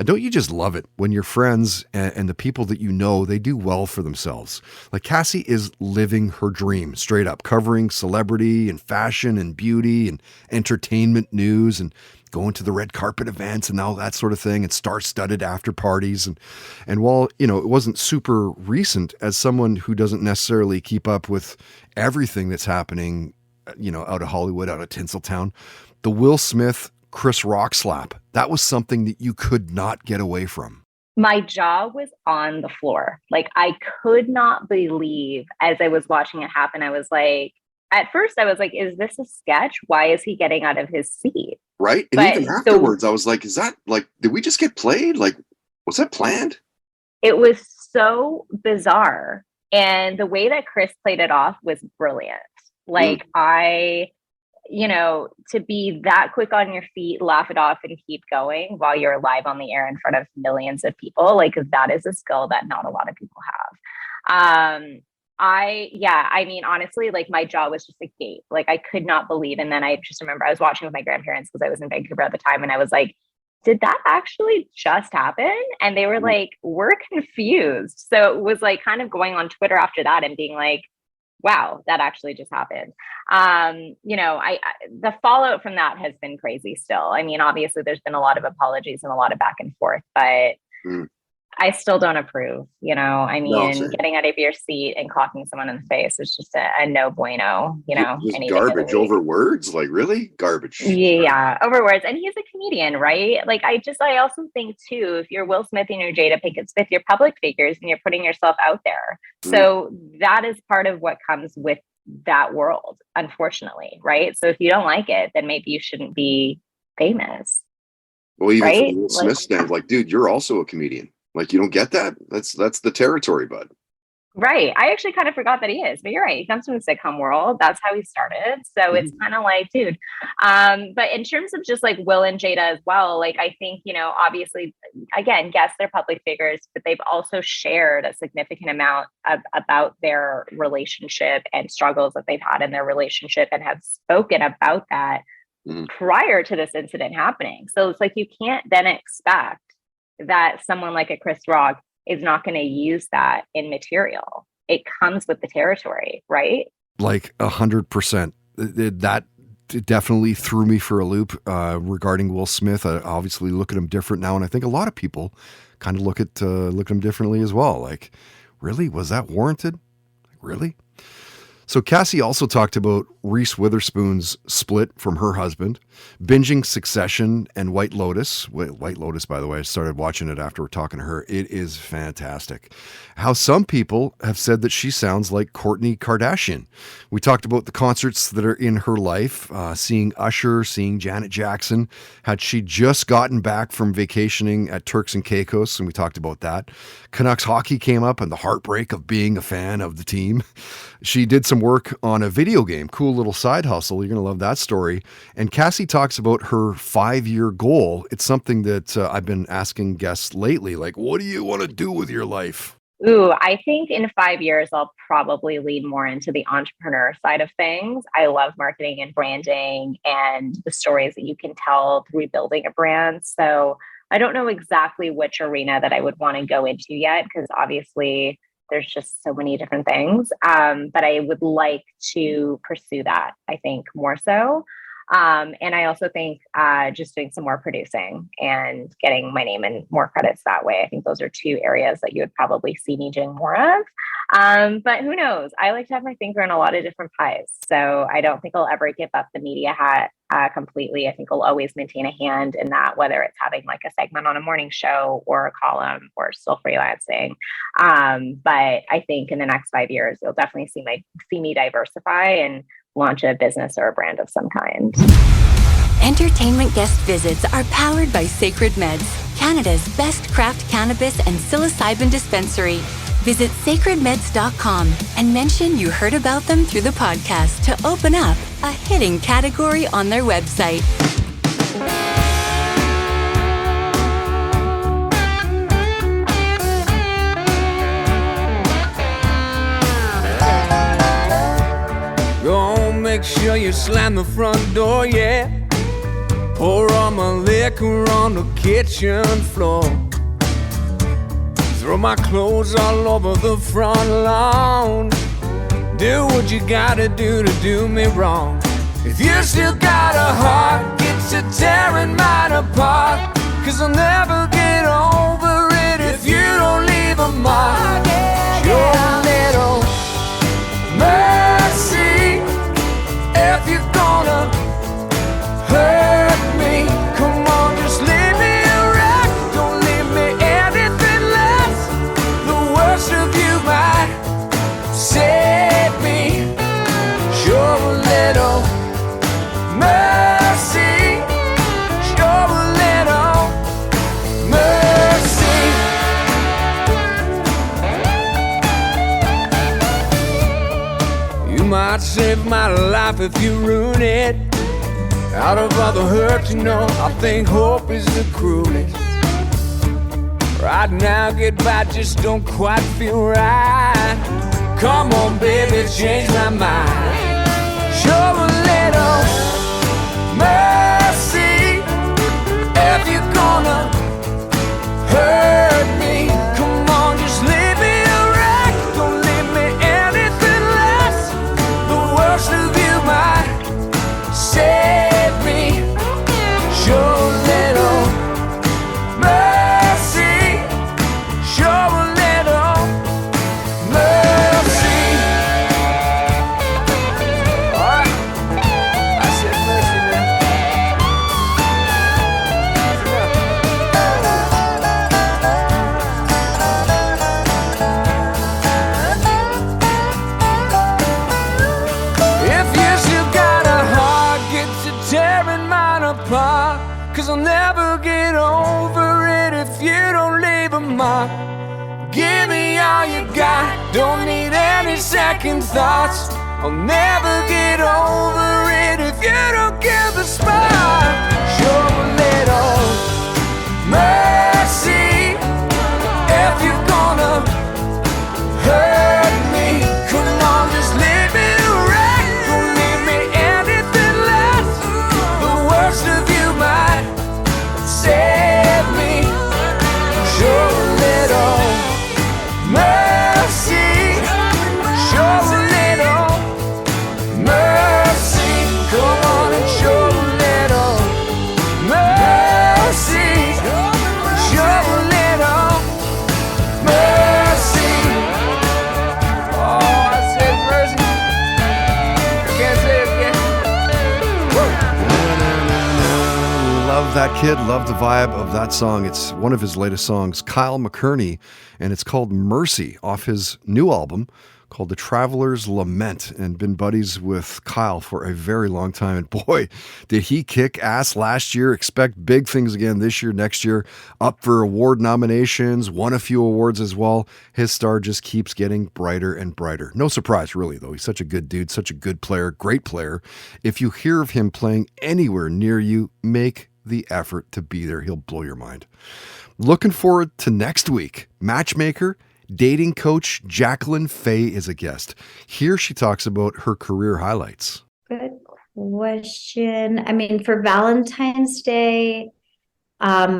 Don't you just love it when your friends and the people that you know, they do well for themselves? Like Cassie is living her dream straight up, covering celebrity and fashion and beauty and entertainment news and going to the red carpet events and all that sort of thing and star-studded after parties. And while, it wasn't super recent, as someone who doesn't necessarily keep up with everything that's happening, out of Hollywood, out of Tinseltown, the Will Smith, Chris Rock slap, that was something that you could not get away from. My jaw was on the floor. Like, I could not believe as I was watching it happen. I was like, at first I was like, is this a sketch? Why is he getting out of his seat? Right. And even afterwards, I was like, is that like, did we just get played? Like, was that planned? It was so bizarre. And the way that Chris played it off was brilliant. Like to be that quick on your feet, laugh it off and keep going while you're live on the air in front of millions of people. Like that is a skill that not a lot of people have. Honestly, like my jaw was just agape. Like I could not believe. And then I just remember I was watching with my grandparents because I was in Vancouver at the time. And I was like, did that actually just happen? And they were like, we're confused. So it was like kind of going on Twitter after that and being like, wow, that actually just happened. The fallout from that has been crazy still. I mean, obviously there's been a lot of apologies and a lot of back and forth, but I still don't approve, getting out of your seat and clocking someone in the face is just a no bueno, Just garbage over words. Like really garbage. Yeah. Over words. And he's a comedian, right? Like I also think too, if you're Will Smith and you're Jada Pinkett Smith, you're public figures and you're putting yourself out there. So that is part of what comes with that world, unfortunately. Right. So if you don't like it, then maybe you shouldn't be famous. Well, even right? from Will Smith stand, like, dude, you're also a comedian. Like, you don't get that? That's the territory, bud. Right. I actually kind of forgot that he is, but you're right. He comes from the sitcom world. That's how he started. So it's kind of like, dude. But in terms of just like Will and Jada as well, like I think, obviously, again, yes, they're public figures, but they've also shared a significant amount about their relationship and struggles that they've had in their relationship and have spoken about that prior to this incident happening. So it's like you can't then expect that someone like a Chris Rock is not going to use that in material. It comes with the territory, right? Like 100%. That definitely threw me for a loop regarding Will Smith. I obviously look at him different now, and I think a lot of people kind of look at him differently as well. Like, really? Was that warranted? Really? So Cassie also talked about Reese Witherspoon's split from her husband, binging Succession and White Lotus. White Lotus, by the way, I started watching it after we're talking to her. It is fantastic. How some people have said that she sounds like Kourtney Kardashian. We talked about the concerts that are in her life, seeing Usher, seeing Janet Jackson. Had she just gotten back from vacationing at Turks and Caicos, and we talked about that. Canucks hockey came up and the heartbreak of being a fan of the team. She did some work on a video game, cool little side hustle. You're going to love that story. And Cassie talks about her 5-year goal. It's something that I've been asking guests lately, like, what do you want to do with your life? Ooh, I think in 5 years, I'll probably lean more into the entrepreneur side of things. I love marketing and branding and the stories that you can tell through building a brand. So I don't know exactly which arena that I would want to go into yet, because obviously there's just so many different things. But I would like to pursue that, I think, more so. And I also think just doing some more producing and getting my name in more credits that way. I think those are two areas that you would probably see me doing more of. But who knows? I like to have my finger in a lot of different pies. So I don't think I'll ever give up the media hat completely. I think I'll always maintain a hand in that, whether it's having like a segment on a morning show or a column or still freelancing. But I think in the next 5 years, you'll definitely see me diversify and launch a business or a brand of some kind. Entertainment guest visits are powered by Sacred Meds, Canada's best craft cannabis and psilocybin dispensary. Visit sacredmeds.com and mention you heard about them through the podcast to open up a hidden category on their website. Go make sure you slam the front door, yeah. Pour all my liquor on the kitchen floor. Throw my clothes all over the front lawn. Do what you gotta do to do me wrong. If you still got a heart, get to tearing mine apart. 'Cause I'll never get over it if you don't leave a mark. Your little mercy, if you're gonna hurt me, come on, just leave me a wreck. Don't leave me anything less. The worst of you might save me. Show a little mercy. Show a little mercy. You might save my life if you ruin it. Out of all the hurt, you know, I think hope is the cruelest. Right now, goodbye just don't quite feel right. Come on, baby, change my mind. Show a little mercy. If you're gonna hurt me, come on, just leave me a wreck. Don't leave me anything less. The worst of you might save me. Show a little mercy. Show a little mercy. All right. I said mercy, man. If you still got a heart, get to tearing mine apart. 'Cause I'll never get over it if you don't leave a mark. Give me all you got, don't need any second thoughts. I'll never get over it if you don't give the spark. Show a little mercy. If you're gonna hurt me, come on, just leave me a wreck. Don't leave me anything less. The worst of you might save me. Show a little mercy. Show a little mercy. Come on and show a little mercy. Show a little mercy. Oh, I said mercy. I can't say it again. Love that kid. Love the vibe of that song. It's one of his latest songs, Kyle McCurney, and it's called Mercy off his new album called The Traveler's Lament, and been buddies with Kyle for a very long time. And boy, did he kick ass last year. Expect big things again this year, next year. Up for award nominations, won a few awards as well. His star just keeps getting brighter and brighter. No surprise, really, though. He's such a good dude, such a good player, great player. If you hear of him playing anywhere near you, make the effort to be there. He'll blow your mind. Looking forward to next week. Matchmaker, dating coach Jacqueline Fay is a guest. Here she talks about her career highlights. Good question. I mean, for Valentine's Day, I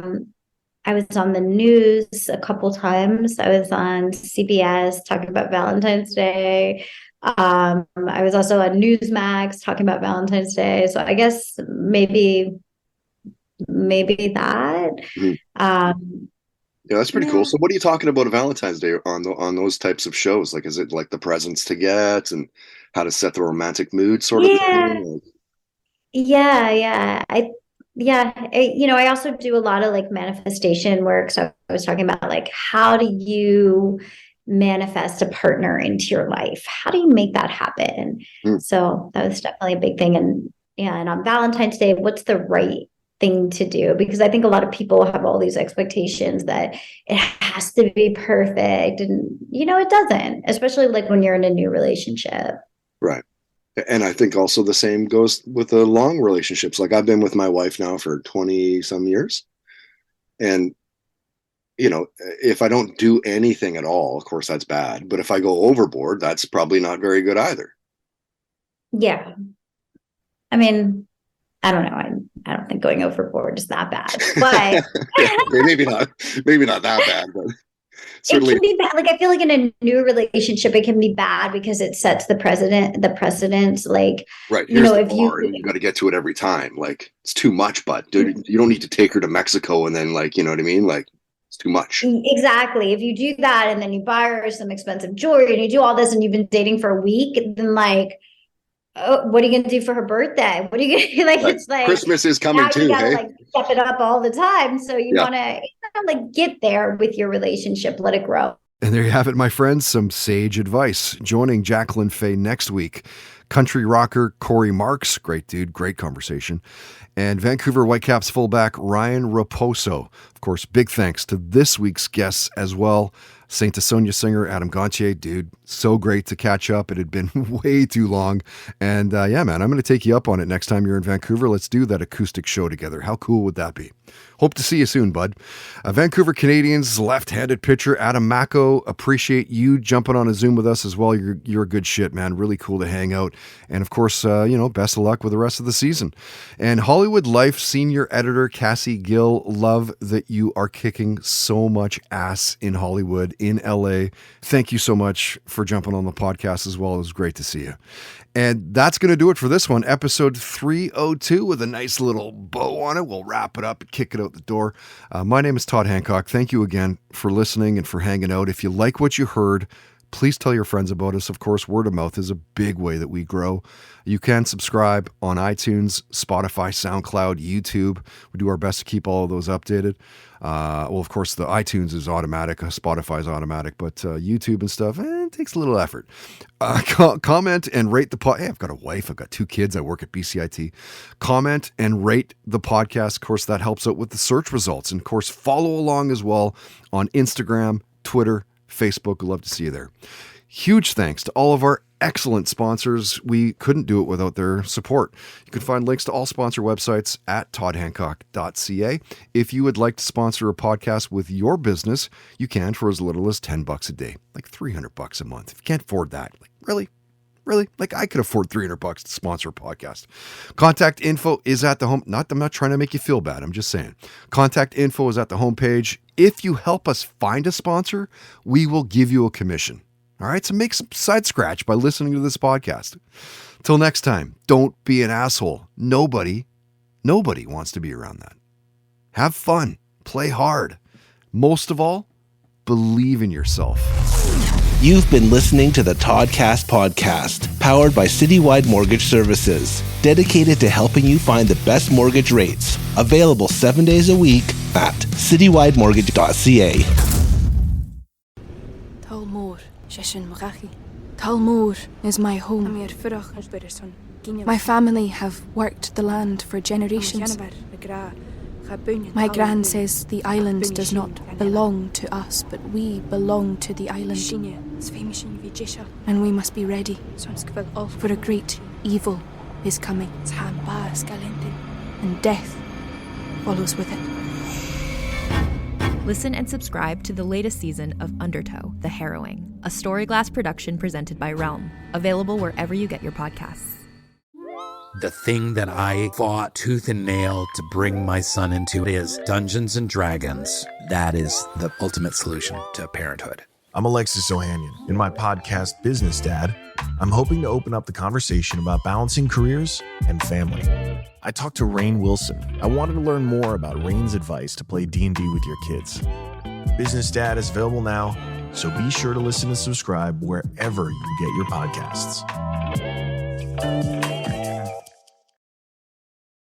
was on the news a couple times. I was on CBS talking about Valentine's Day. I was also on Newsmax talking about Valentine's Day. So I guess maybe that. Yeah, that's pretty cool. So what are you talking about Valentine's Day on those types of shows? Like, is it like the presents to get and how to set the romantic mood sort of thing? Yeah. I also do a lot of like manifestation work. So I was talking about like, how do you manifest a partner into your life? How do you make that happen? So that was definitely a big thing. And on Valentine's Day, what's the right thing to do? Because I think a lot of people have all these expectations that it has to be perfect, and it doesn't, especially like when you're in a new relationship. Right. And I think also the same goes with the long relationships. Like, I've been with my wife now for 20 some years, and if I don't do anything at all, of course that's bad, but if I go overboard, that's probably not very good either. Yeah. I mean, I don't know. I don't think going overboard is that bad, but maybe not that bad, but certainly it can be bad. Like, I feel like in a new relationship, it can be bad because it sets the precedent. Like, right. Here's the bar, and you got to get to it every time. Like, it's too much, but dude, you don't need to take her to Mexico and then, like, you know what I mean? Like, it's too much. Exactly. If you do that and then you buy her some expensive jewelry and you do all this and you've been dating for a week, then like, oh, what are you going to do for her birthday? What are you going to do? Like, right. It's like Christmas is coming too. You gotta, like, step it up all the time. So you want to like get there with your relationship, let it grow. And there you have it, my friends, some sage advice. Joining Jacqueline Fay next week, country rocker Corey Marks, great dude, great conversation, and Vancouver Whitecaps fullback Ryan Raposo. Of course, big thanks to this week's guests as well. St. Asonia singer Adam Gontier, dude, so great to catch up. It had been way too long. And yeah, man, I'm going to take you up on it next time you're in Vancouver. Let's do that acoustic show together. How cool would that be? Hope to see you soon, bud. Vancouver Canadians left-handed pitcher Adam Macko, appreciate you jumping on a Zoom with us as well. You're a good shit, man. Really cool to hang out. And of course, best of luck with the rest of the season. And Hollywood Life senior editor Cassie Gill, love that you are kicking so much ass in Hollywood, in LA. Thank you so much for jumping on the podcast as well. It was great to see you. And that's going to do it for this one, episode 302, with a nice little bow on it. We'll wrap it up and kick it out the door. My name is Todd Hancock. Thank you again for listening and for hanging out. If you like what you heard, please tell your friends about us. Of course, word of mouth is a big way that we grow. You can subscribe on iTunes, Spotify, SoundCloud, YouTube. We do our best to keep all of those updated. Well, of course, the iTunes is automatic, Spotify is automatic, but YouTube and stuff, it takes a little effort. Comment and rate the podcast. Hey, I've got a wife, I've got 2 kids, I work at BCIT. Comment and rate the podcast. Of course, that helps out with the search results. And of course, follow along as well on Instagram, Twitter, Facebook. We'd love to see you there. Huge thanks to all of our excellent sponsors. We couldn't do it without their support. You can find links to all sponsor websites at toddhancock.ca. If you would like to sponsor a podcast with your business, you can for as little as $10 a day, like $300 a month. If you can't afford that, like really? Like, I could afford $300 to sponsor a podcast. Contact info is at the home. I'm not trying to make you feel bad. I'm just saying. Contact info is at the homepage. If you help us find a sponsor, we will give you a commission. All right, so make some side scratch by listening to this podcast. Till next time, don't be an asshole. Nobody wants to be around that. Have fun. Play hard. Most of all, believe in yourself. You've been listening to the Toddcast podcast, powered by Citywide Mortgage Services, dedicated to helping you find the best mortgage rates. Available 7 days a week at citywidemortgage.ca. Talmor is my home. My family have worked the land for generations. My gran says the island does not belong to us, but we belong to the island. And we must be ready, for a great evil is coming, and death follows with it. Listen and subscribe to the latest season of Undertow, The Harrowing, a Storyglass production presented by Realm, available wherever you get your podcasts. The thing that I fought tooth and nail to bring my son into is Dungeons and Dragons. That is the ultimate solution to parenthood. I'm Alexis Ohanian. In my podcast, Business Dad, I'm hoping to open up the conversation about balancing careers and family. I talked to Rainn Wilson. I wanted to learn more about Rainn's advice to play D&D with your kids. Business Dad is available now, so be sure to listen and subscribe wherever you get your podcasts.